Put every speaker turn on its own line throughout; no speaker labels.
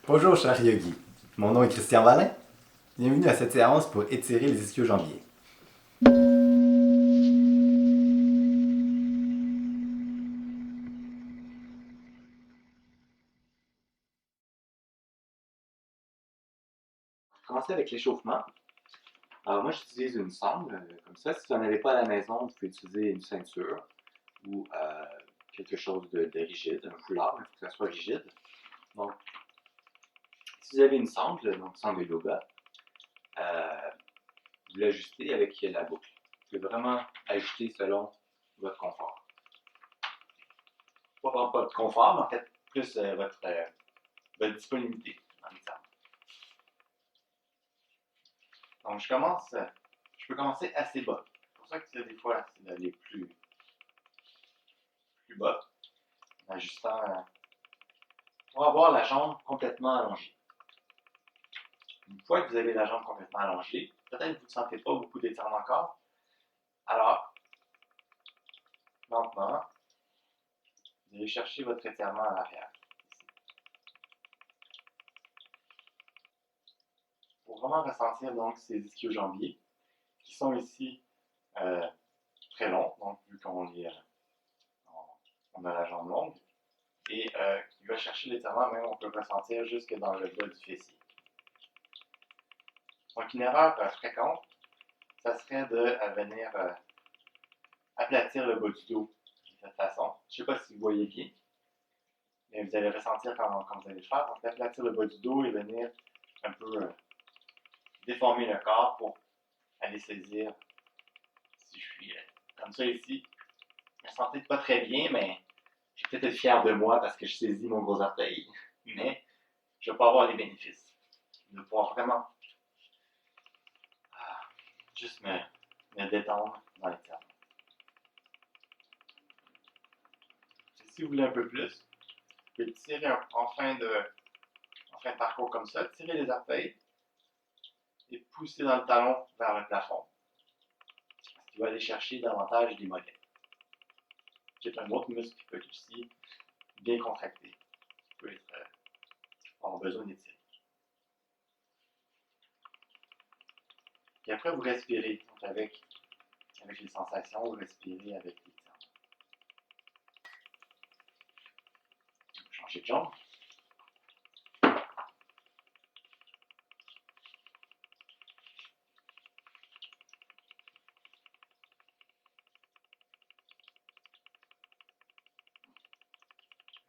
Bonjour cher yogi, mon nom est Christian Valin. Bienvenue à cette séance pour étirer les ischio-jambiers. On va commencer avec l'échauffement. Alors moi j'utilise une sangle, comme ça. Si vous n'en avez pas à la maison, vous pouvez utiliser une ceinture ou quelque chose de rigide, un foulard, mais il faut que ça soit rigide. Donc, si vous avez une sangle, donc sangle de yoga, vous l'ajustez avec la boucle. Vous pouvez vraiment ajuster selon votre confort. Pas votre confort, mais en fait plus votre disponibilité dans l'examen. Donc je peux commencer assez bas. C'est pour ça que des fois, c'est d'aller plus bas, en ajustant pour avoir la jambe complètement allongée. Une fois que vous avez la jambe complètement allongée, peut-être que vous ne sentez pas beaucoup d'étirement encore. Alors, lentement, vous allez chercher votre étirement à l'arrière. Pour vraiment ressentir donc ces ischio-jambiers qui sont ici très longs, donc vu qu'on on a la jambe longue, et qui va chercher l'étirement, même on peut ressentir jusque dans le bas du fessier. Donc une erreur fréquente, ça serait de venir aplatir le bas du dos de cette façon. Je ne sais pas si vous voyez bien, mais vous allez ressentir quand vous allez le faire. Donc aplatir le bas du dos et venir un peu déformer le corps pour aller saisir. Si je suis comme ça ici, je me sentais pas très bien, mais je vais peut-être être fier de moi parce que je saisis mon gros orteil. Mais je vais pas avoir les bénéfices. De pouvoir vraiment juste me détendre dans les termes. Si vous voulez un peu plus, vous pouvez tirer en fin de parcours comme ça, tirer les orteils et pousser dans le talon vers le plafond. Ce qui va aller chercher davantage des mollets. C'est un autre muscle qui peut être aussi bien contracté, qui peut avoir besoin d'étirer. Et après, vous respirez. Donc avec les sensations, vous respirez avec les termes. Changer de jambe.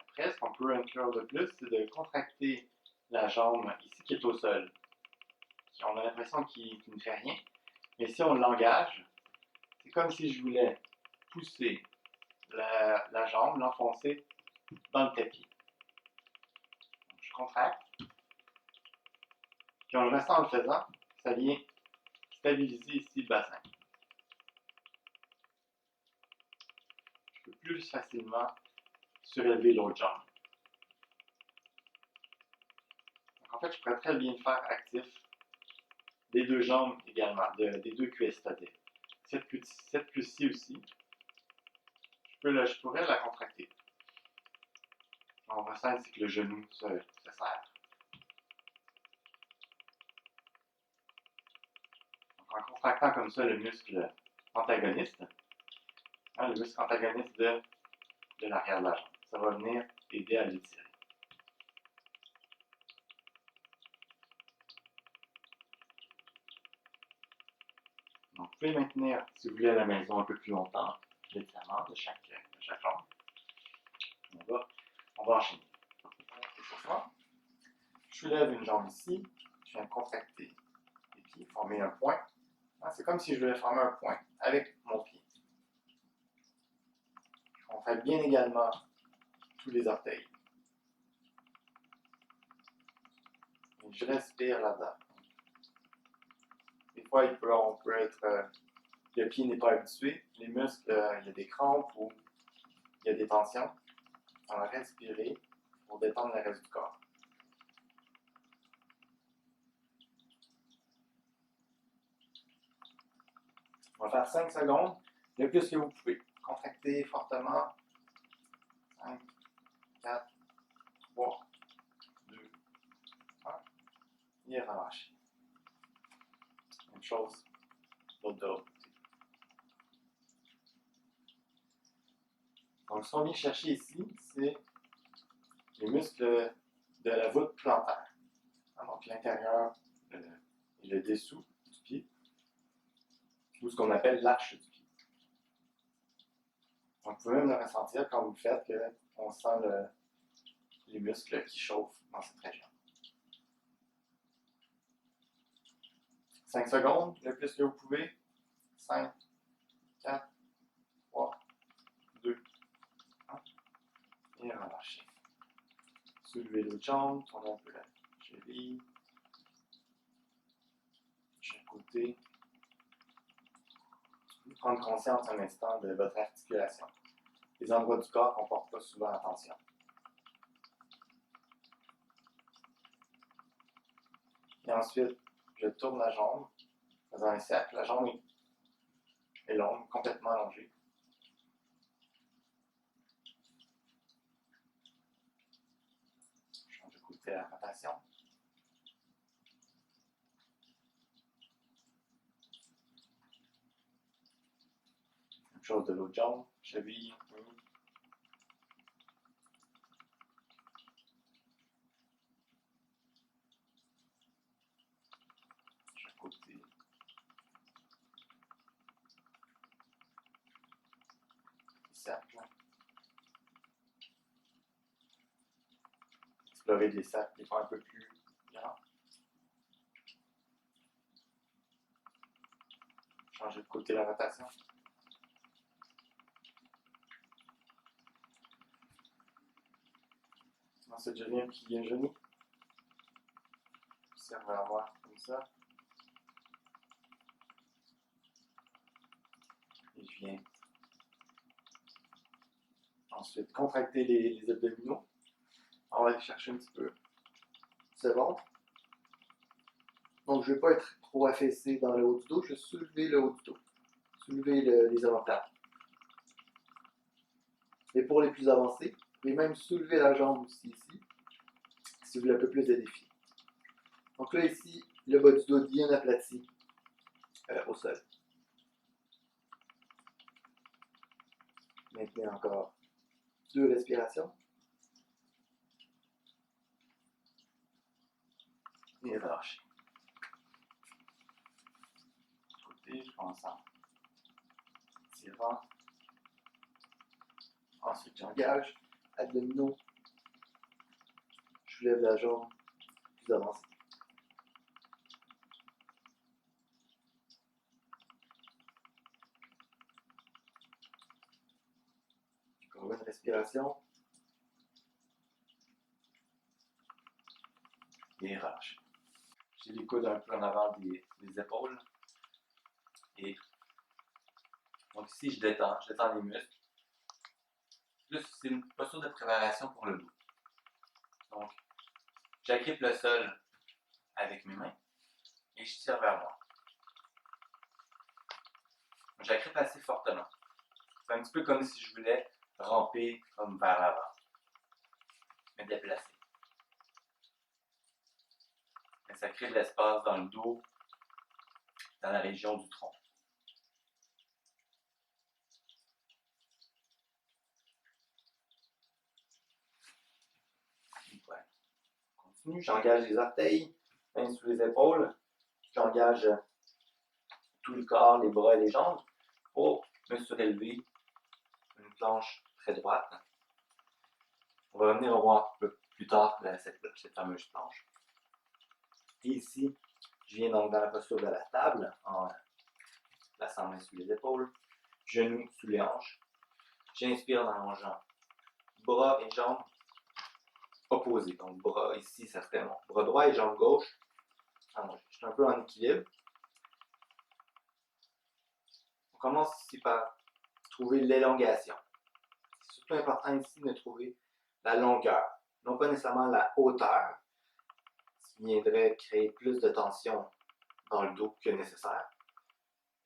Après, ce qu'on peut inclure de plus, c'est de contracter la jambe ici qui est au sol. On a l'impression qu'il ne fait rien, mais si on l'engage, c'est comme si je voulais pousser la jambe, l'enfoncer dans le tapis. Donc, je contracte, puis on le ressent en le faisant, ça vient stabiliser ici le bassin. Je peux plus facilement surélever l'autre jambe. Donc, en fait, je pourrais très bien faire actif des deux jambes également, des deux cuisses, c'est-à-dire cette cuisse-ci aussi. Je pourrais la contracter. On ressent ici que le genou se serre. Donc, en contractant comme ça le muscle antagoniste, le muscle antagoniste de l'arrière de la jambe, ça va venir aider à l'étirer. Donc, vous pouvez maintenir, si vous voulez, à la maison un peu plus longtemps, l'étirement de chaque jambe. On va enchaîner. Je soulève une jambe ici, je viens de contracter les pieds, former un point. C'est comme si je voulais former un point avec mon pied. Je contracte bien également tous les orteils. Et je respire là-dedans. Des fois, on peut être. Le pied n'est pas habitué. Les muscles, il y a des crampes ou il y a des tensions. On va respirer pour détendre le reste du corps. On va faire 5 secondes, le plus que vous pouvez. Contractez fortement. 5, 4, 3, 2, chose de l'autre côté. Donc, ce qu'on vient chercher ici, c'est les muscles de la voûte plantaire. Donc, l'intérieur et le dessous du pied, ou ce qu'on appelle l'arche du pied. Donc, vous pouvez même le ressentir quand vous le faites, qu'on sent les muscles qui chauffent dans cette région. 5 secondes, le plus que vous pouvez. 5, 4, 3, 2, 1. Et relâchez. Soulevez l'autre jambe, tournez un peu la cheville. Chaque côté. Prendre conscience un instant de votre articulation. Les endroits du corps qu'on ne porte pas souvent attention. Et ensuite, je tourne la jambe, faisant un cercle. La jambe est longue, complètement allongée. Je change de côté la rotation. Même chose de l'autre jambe, cheville, chaque côté. Cercle. Explorer des cercles qui sont un peu plus grands. Changer de côté la rotation. Ensuite, je viens plier un genou. Observe vers moi comme ça. Et je viens ensuite contracter les abdominaux. On va aller chercher un petit peu ce ventre. Donc, je ne vais pas être trop affaissé dans le haut du dos, je vais soulever le haut du dos. Soulever les avant-plates. Et pour les plus avancés, vous pouvez même soulever la jambe aussi ici, si vous voulez un peu plus de défi. Donc là, ici, le bas du dos bien aplati au sol. Maintenez encore 2 respirations. Et relâchez. Côté, je pense en tirant. Ensuite, j'engage. Abdominaux. Je soulève la jambe plus avancée. Encore une respiration. Et relâchez. J'ai les coudes un peu en avant des épaules. Et donc ici, je détends les muscles. Plus, c'est une posture de préparation pour le dos. Donc, j'agrippe le sol avec mes mains et je tire vers moi. J'agrippe assez fortement. C'est un petit peu comme si je voulais ramper comme vers l'avant, me déplacer. Et ça crée de l'espace dans le dos, dans la région du tronc. Ouais. Continue, j'engage les orteils, mains sous les épaules. J'engage tout le corps, les bras et les jambes pour me surélever une planche très droite. On va venir voir un peu plus tard cette fameuse planche. Et ici, je viens donc dans la posture de la table, en plaçant main sous les épaules, genoux sous les hanches. J'inspire en allongeant bras et jambes opposés. Donc bras ici, ça serait mon bras droit et jambe gauche. Allongé. Je suis un peu en équilibre. On commence ici par trouver l'élongation. C'est surtout important ici de trouver la longueur, non pas nécessairement la hauteur, ce qui viendrait créer plus de tension dans le dos que nécessaire.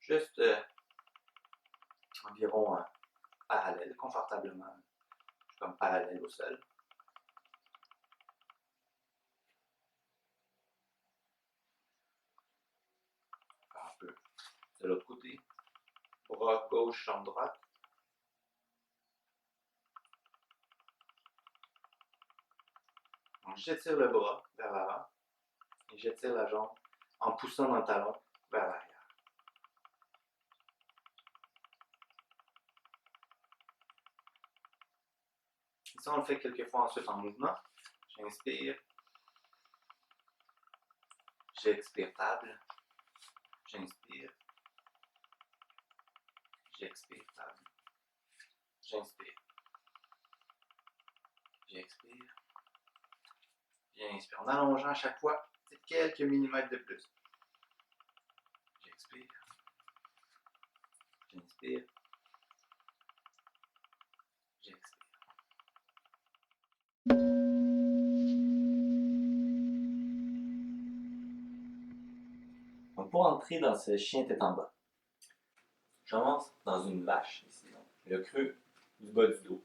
Juste environ parallèle, confortablement, comme parallèle au sol. Un peu
De l'autre côté. Bras gauche, jambe droite. Donc, j'étire le bras vers l'avant et j'étire la jambe en poussant dans le talon vers l'arrière. Et ça, on le fait quelques fois ensuite en mouvement. J'inspire. J'expire table. J'inspire. J'expire table. J'inspire. J'expire. J'inspire en allongeant à chaque fois quelques millimètres de plus. J'expire. J'inspire. J'expire. Donc pour entrer dans ce chien tête en bas, je commence dans une vache ici, donc le creux du bas du dos.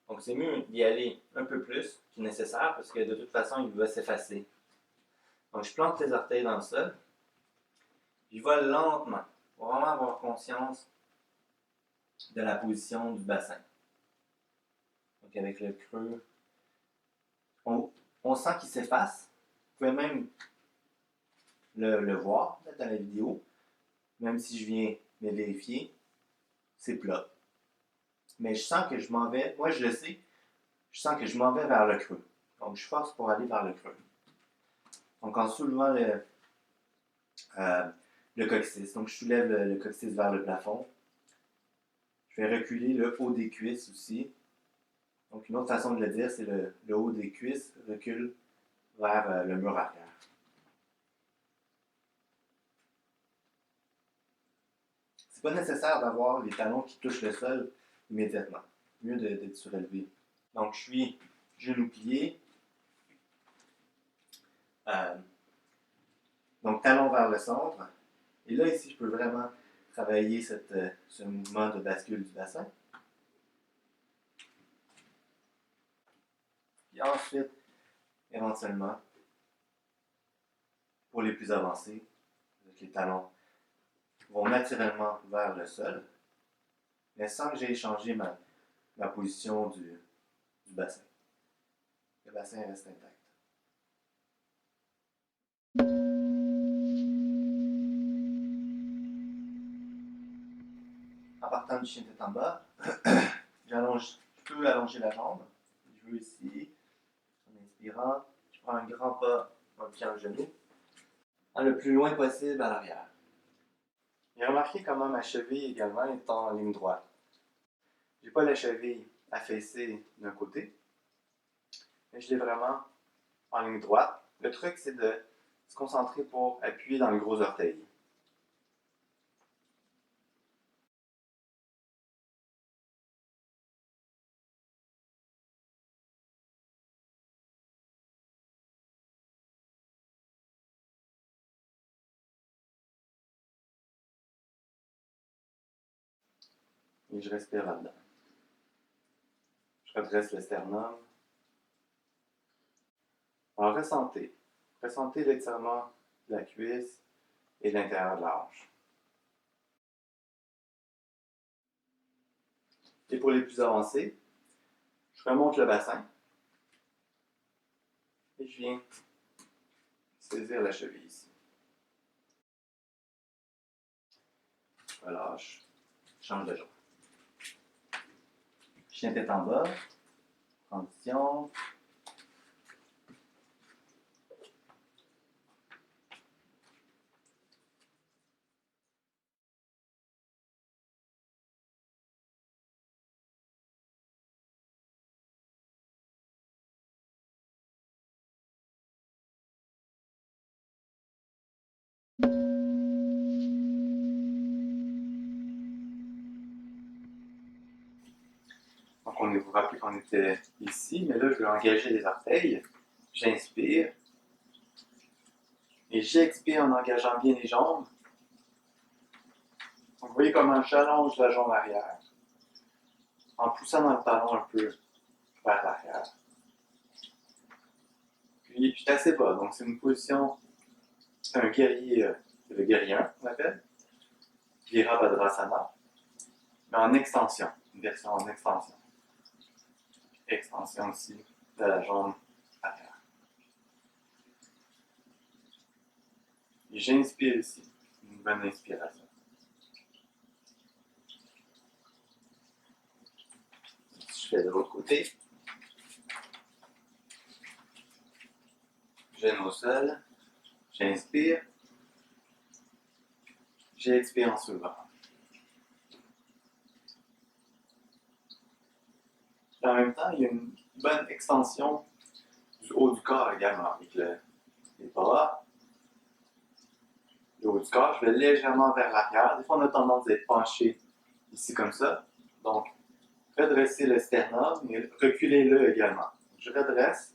Donc c'est mieux d'y aller un peu plus que nécessaire parce que de toute façon il va s'effacer. Donc je plante les orteils dans le sol, je vole lentement pour vraiment avoir conscience de la position du bassin. Donc avec le creux, on sent qu'il s'efface. Vous pouvez même le voir dans la vidéo, même si je viens me vérifier, c'est plat. Mais je sens que je m'en vais, moi je le sais, je sens que je m'en vais vers le creux. Donc je force pour aller vers le creux. Donc en soulevant le coccyx, donc je soulève le coccyx vers le plafond. Je vais reculer le haut des cuisses aussi. Donc une autre façon de le dire, c'est le haut des cuisses recule vers le mur arrière. C'est pas nécessaire d'avoir les talons qui touchent le sol immédiatement. Mieux d'être surélevé. Donc je suis genou plié. Donc talon vers le centre. Et là ici, je peux vraiment travailler ce mouvement de bascule du bassin. Et ensuite, éventuellement, pour les plus avancés, les talons vont naturellement vers le sol, mais sans que j'aie changé ma position du bassin. Le bassin reste intact. En partant du chien tête en bas, je peux allonger la jambe. Je veux ici, en inspirant, je prends un grand pas en pliant le genou, le plus loin possible à l'arrière. Et remarquez comment ma cheville également est en ligne droite. Je n'ai pas la cheville affaissée d'un côté, mais je l'ai vraiment en ligne droite. Le truc, c'est de se concentrer pour appuyer dans le gros orteil. Et je respire là-dedans. Je redresse le sternum. Alors ressentez. Ressentez l'étirement de la cuisse et de l'intérieur de la hanche. Et pour les plus avancés, je remonte le bassin et je viens saisir la cheville ici. Je relâche, je change de jambe. Chien tête en bas, transition. Donc on vous rappelez qu'on était ici, mais là je vais engager les orteils. J'inspire. Et j'expire en engageant bien les jambes. Donc, vous voyez comment j'allonge la jambe arrière en poussant dans le talon un peu vers l'arrière. Puis je suis assez bas, donc c'est une position, c'est un guerrier, le guerrier 1 on l'appelle.
Virabhadrasana, mais en extension, une version en extension. Extension aussi de la jambe arrière. Et j'inspire ici, une bonne inspiration. Je fais de l'autre côté. Genou au sol, j'inspire, j'expire en soulevant. Et en même temps, il y a une bonne extension du haut du corps également, avec les bras. Le haut du corps, je vais légèrement vers l'arrière. Des fois, on a tendance à être penché ici comme ça. Donc, redressez le sternum et reculez-le également. Je redresse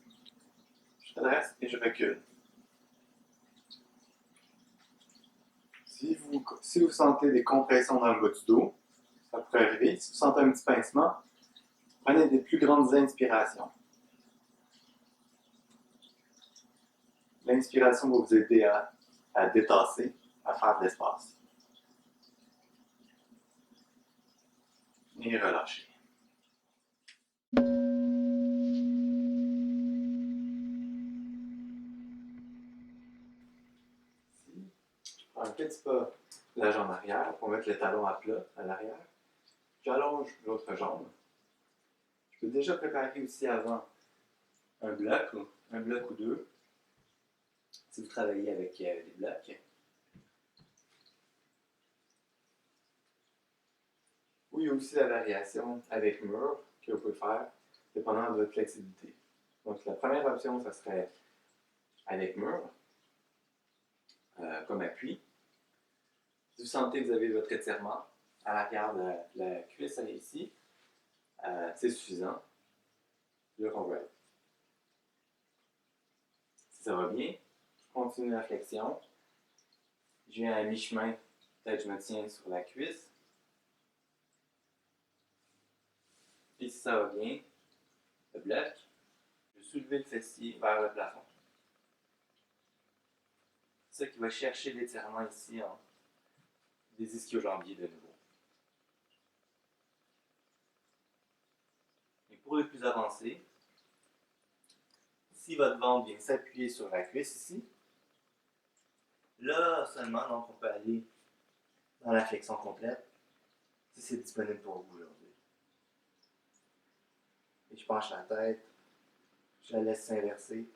et je recule. Si vous sentez des compressions dans le bas du dos, ça pourrait arriver. Si vous sentez un petit pincement, prenez des plus grandes inspirations. L'inspiration va vous aider à détasser, à faire de l'espace. Et relâchez. Un petit pas la jambe arrière pour mettre le talon à plat à l'arrière. J'allonge l'autre jambe. Je peux déjà préparer aussi avant un bloc ou deux. Si vous travaillez avec des blocs. Ou il y a aussi la variation avec mur que vous pouvez faire dépendant de votre flexibilité. Donc la première option, ça serait avec mur, comme appui. Si vous sentez que vous avez votre étirement à l'arrière de la cuisse ici, c'est suffisant. Le convert. Si ça va bien, je continue la flexion. Je viens à mi-chemin, peut-être je me tiens sur la cuisse. Et si ça va bien, le bloc, je vais soulever le fessier vers le plafond. C'est ça qui va chercher l'étirement ici des ischio-jambiers de nouveau. Et pour les plus avancés, si votre ventre vient s'appuyer sur la cuisse ici, là seulement, donc on peut aller dans la flexion complète, si c'est disponible pour vous aujourd'hui. Et je penche la tête, je la laisse s'inverser.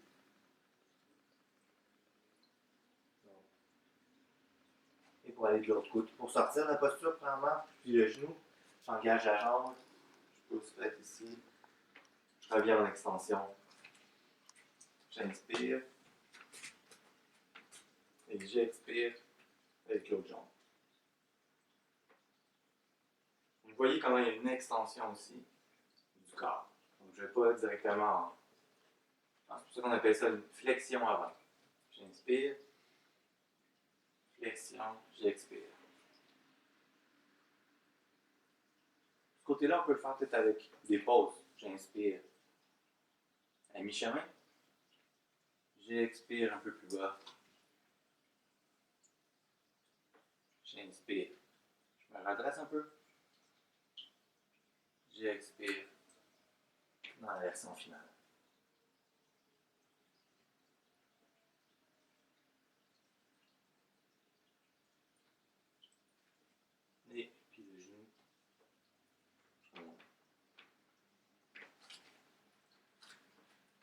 Et pour aller de l'autre côté, pour sortir de la posture, premièrement, puis le genou, j'engage la jambe, je pousse peut-être ici, je reviens en extension. J'inspire et j'expire avec l'autre jambe. Vous voyez comment il y a une extension aussi du corps. Donc je ne vais pas directement c'est pour ça qu'on appelle ça une flexion avant. J'inspire, flexion, j'expire. Ce côté-là, on peut le faire peut-être avec des pauses. J'inspire à mi-chemin. J'expire un peu plus bas. J'inspire. Je me redresse un peu. J'expire dans la version finale. Et puis le genou.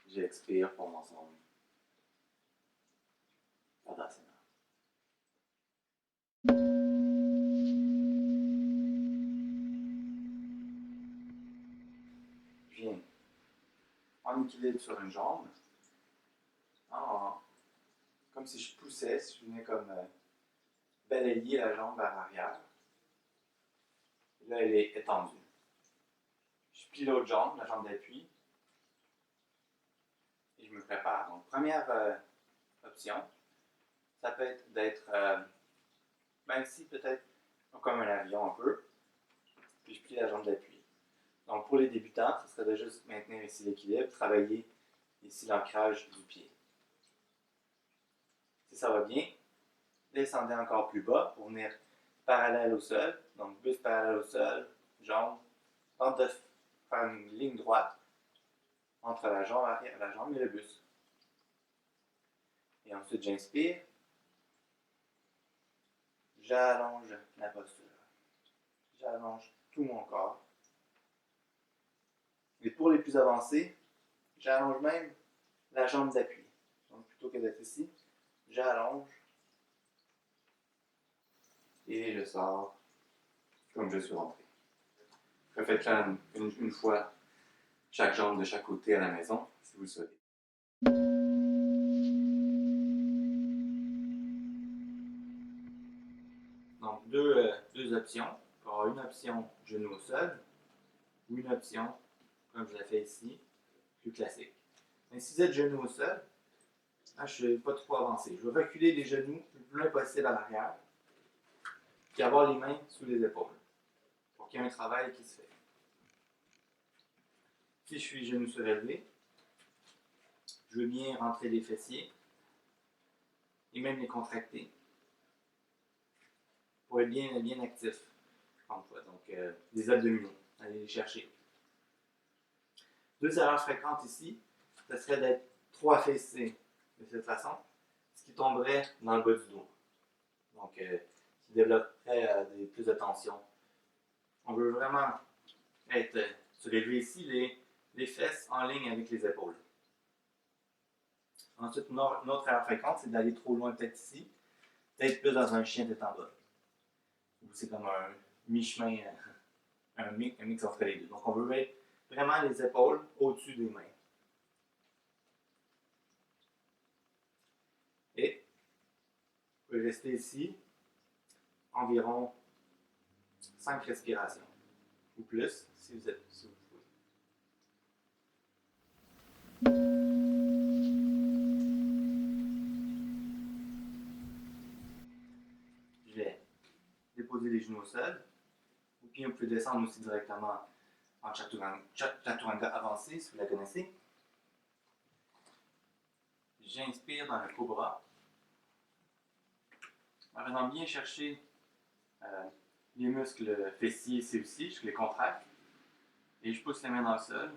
J'expire pour l'ensemble. Tadasana. Je viens en équilibre sur une jambe. Comme si je poussais, si je venais comme balayer la jambe vers l'arrière. Là, elle est étendue. Je plie l'autre jambe, la jambe d'appui. Et je me prépare. Donc, première option, ça peut être d'être ici peut-être comme un avion un peu. Puis je plie la jambe d'appui. Donc, pour les débutants, ce serait de juste maintenir ici l'équilibre, travailler ici l'ancrage du pied. Si ça va bien, descendez encore plus bas pour venir
parallèle au sol. Donc, buste parallèle au sol, jambe. Tente de faire une ligne droite entre la jambe arrière, la jambe et le buste. Et ensuite, j'inspire. J'allonge la posture. J'allonge tout mon corps. Et pour les plus avancés, j'allonge même la jambe d'appui. Donc, plutôt que d'être ici, j'allonge et je sors comme je suis rentré. Refaites-le une fois chaque jambe de chaque côté à la maison, si vous le souhaitez. Donc, deux options. Pour avoir une option genou au sol ou une option, comme je l'ai fait ici, plus classique. Mais si vous êtes genou au sol, là, je ne suis pas trop avancé. Je vais reculer les genoux le plus loin possible à l'arrière, puis avoir les mains sous les épaules, pour qu'il y ait un travail qui se fait. Si je suis genou surélevé, je veux bien rentrer les fessiers et même les contracter pour être bien actif. Donc, les abdominaux, allez les chercher. Deux erreurs fréquentes ici, ce serait d'être trop affaissé de cette façon, ce qui tomberait dans le bas du dos. Donc, qui développerait plus de tension. On veut vraiment être surélevé ici, les fesses en ligne avec les épaules. Ensuite, une autre erreur fréquente, c'est d'aller trop loin peut-être ici, peut-être plus dans un chien tête en bas. C'est comme un mi-chemin, un mix entre les deux. Donc, on veut mettre vraiment les épaules au-dessus des mains. Et vous pouvez rester ici environ 5 respirations ou plus si vous pouvez. Je vais déposer les genoux au sol. Ou bien vous pouvez descendre aussi directement en chaturanga avancé si vous la connaissez. J'inspire dans le cobra. En venant bien chercher les muscles fessiers ici aussi, je les contracte. Et je pousse les mains dans le sol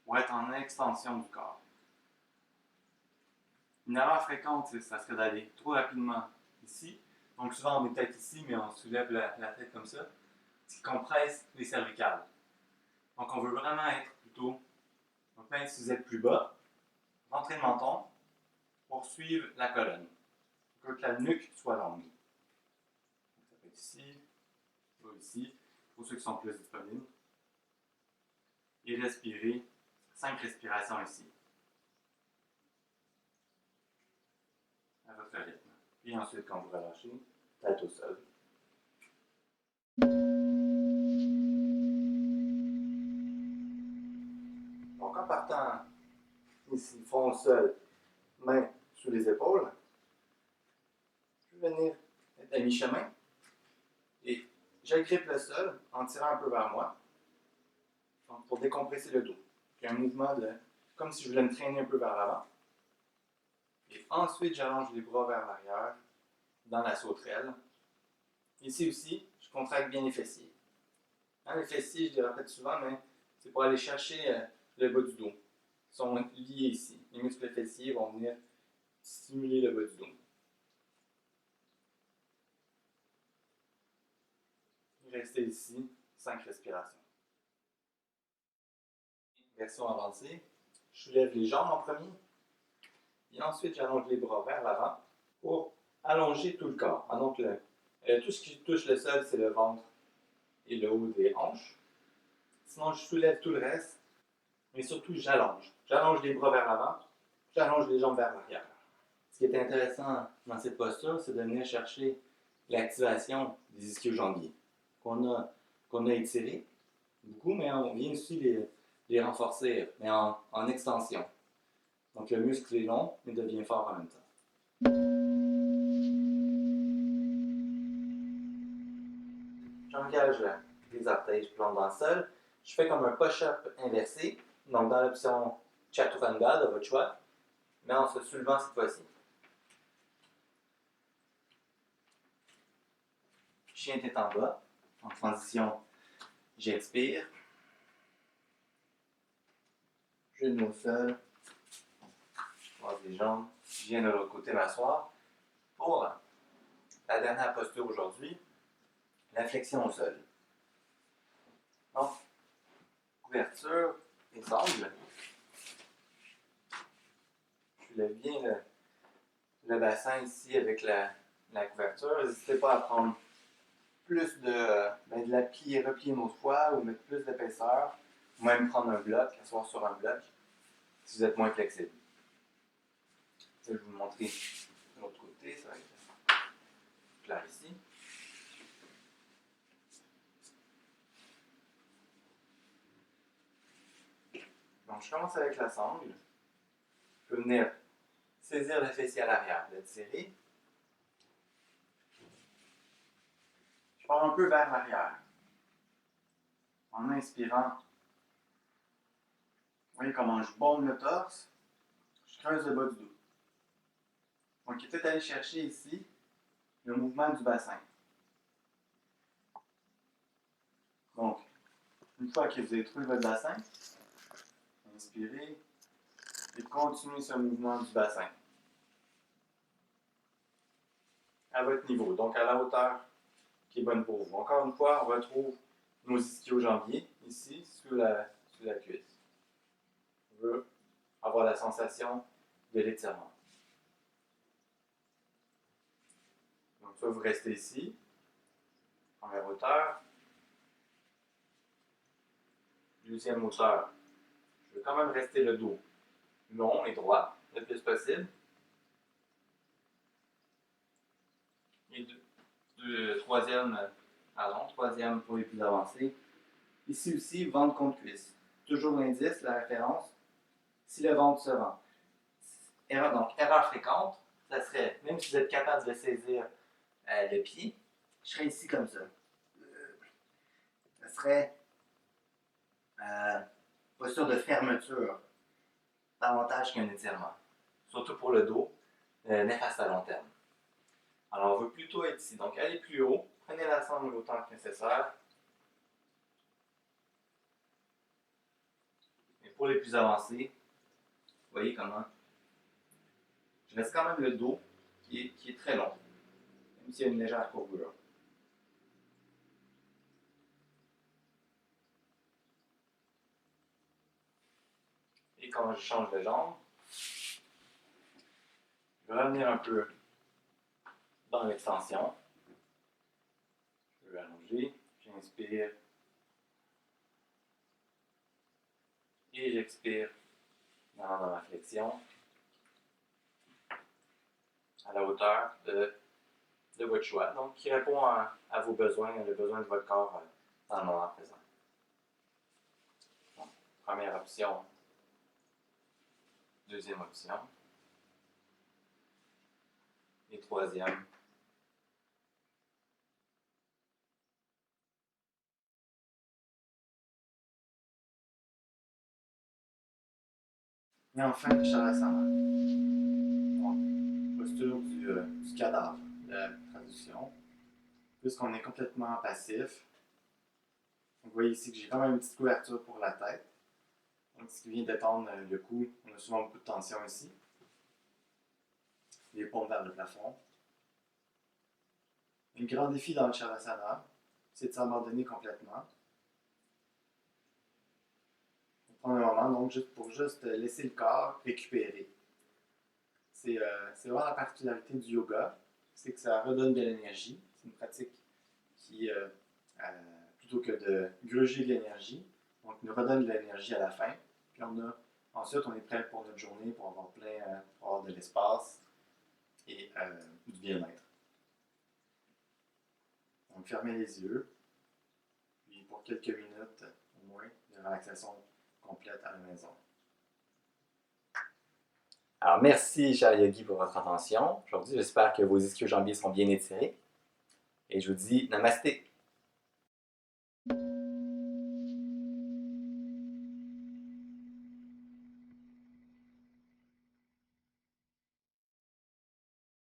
pour être en extension du corps. Une erreur fréquente, ça serait d'aller trop rapidement ici. Donc souvent on est peut-être ici, mais on soulève la tête comme ça, ce qui compresse les cervicales. Donc on veut vraiment être plutôt, donc même si vous êtes plus bas, rentrez le menton pour suivre la colonne. Pour que la nuque soit longue. Donc, ça peut être ici, ou ici, pour ceux qui sont plus disponibles. Et respirez, 5 respirations ici. À votre rythme. Et ensuite, quand vous relâchez, tête au sol. Donc, en partant ici, front au sol, main sous les épaules, je vais venir être à mi-chemin et j'agrippe le sol en tirant un peu vers moi, donc pour décompresser le dos. Puis un mouvement comme si je voulais me traîner un peu vers l'avant. Et ensuite, j'allonge les bras vers l'arrière dans la sauterelle. Ici aussi, je contracte bien les fessiers. Les fessiers, je les répète souvent, mais c'est pour aller chercher le bas du dos. Ils sont liés ici. Les muscles fessiers vont venir stimuler le bas du dos. Restez ici, 5 respirations. Version avancée, je soulève les jambes en premier. Et ensuite, j'allonge les bras vers l'avant pour allonger tout le corps. Donc, tout ce qui touche le sol, c'est le ventre et le haut des hanches. Sinon, je soulève tout le reste, mais surtout, j'allonge. J'allonge les bras vers l'avant, j'allonge les jambes vers l'arrière. Ce qui est intéressant dans cette posture, c'est de venir chercher l'activation des ischio-jambiers qu'on a étirés beaucoup, mais on vient aussi les renforcer, mais en extension. Donc le muscle est long, mais devient fort en même temps. J'engage les orteils, je plante dans le sol. Je fais comme un push-up inversé, donc dans l'option chaturanga de votre choix, mais en se soulevant cette fois-ci. chien tête en bas. En transition, j'expire. Genou au sol. Je croise les jambes. Je viens de l'autre côté m'asseoir. Pour la dernière posture aujourd'hui, la flexion au sol. Donc, couverture et sangle. Je lève bien le bassin ici avec la couverture. N'hésitez pas à prendre plus de la plier, replier une autre fois ou mettre plus d'épaisseur. Ou même prendre un bloc, asseoir sur un bloc si vous êtes moins flexible. Je vais vous montrer de l'autre côté, ça va être clair ici. Donc je commence avec la sangle. Je peux venir saisir le fessier à l'arrière, l'étirer. Je pars un peu vers l'arrière. En inspirant, vous voyez comment je baume le torse, je creuse le bas du dos. Donc, il est peut-être aller chercher ici le mouvement du bassin. Donc, une fois que vous avez trouvé votre bassin, inspirez et continuez ce mouvement du bassin. À votre niveau, donc à la hauteur qui est bonne pour vous. Encore une fois, on retrouve nos ischio-jambiers ici sous la cuisse. On veut avoir la sensation de l'étirement. Donc, soit vous restez ici, première hauteur. Deuxième hauteur. Je veux quand même rester le dos long et droit le plus possible. Et troisième pour les plus avancés. Ici aussi, ventre contre cuisse. Toujours l'indice, la référence, si le ventre se rend. Erreur fréquente, ça serait, même si vous êtes capable de saisir le pied, je serais ici comme ça. Ça serait posture de fermeture, davantage qu'un étirement. Surtout pour le dos, néfaste à long terme. Alors, on veut plutôt être ici. Donc, allez plus haut, prenez la sangle autant que nécessaire. Et pour les plus avancés, vous voyez comment je reste quand même le dos qui est très long, même s'il y a une légère courbure. Et quand je change de jambe, je vais revenir un peu dans l'extension. Je vais allonger, j'inspire et j'expire dans ma flexion à la hauteur de votre choix, donc qui répond à vos besoins, le besoin de votre corps dans le moment présent. Donc, première option, deuxième option, et troisième. Et enfin, le Shavasana. Donc, posture du cadavre, la traduction. Puisqu'on est complètement passif, vous voyez ici que j'ai quand même une petite couverture pour la tête. Donc, ce qui vient détendre le cou, on a souvent beaucoup de tension ici. Les paumes vers le plafond. Le grand défi dans le Shavasana, c'est de s'abandonner complètement. On prend un moment donc pour laisser le corps récupérer. C'est vraiment la particularité du yoga, c'est que ça redonne de l'énergie. C'est une pratique qui, plutôt que de gruger de l'énergie, donc nous redonne de l'énergie à la fin. Puis ensuite, on est prêt pour notre journée, pour avoir pour avoir de l'espace et du bien-être. Donc, fermez les yeux, puis pour quelques minutes au moins, de relaxation complète à la maison. Alors, merci, cher Yogi, pour votre attention. Aujourd'hui, j'espère que vos ischio-jambiers sont bien étirés. Et je vous dis namasté.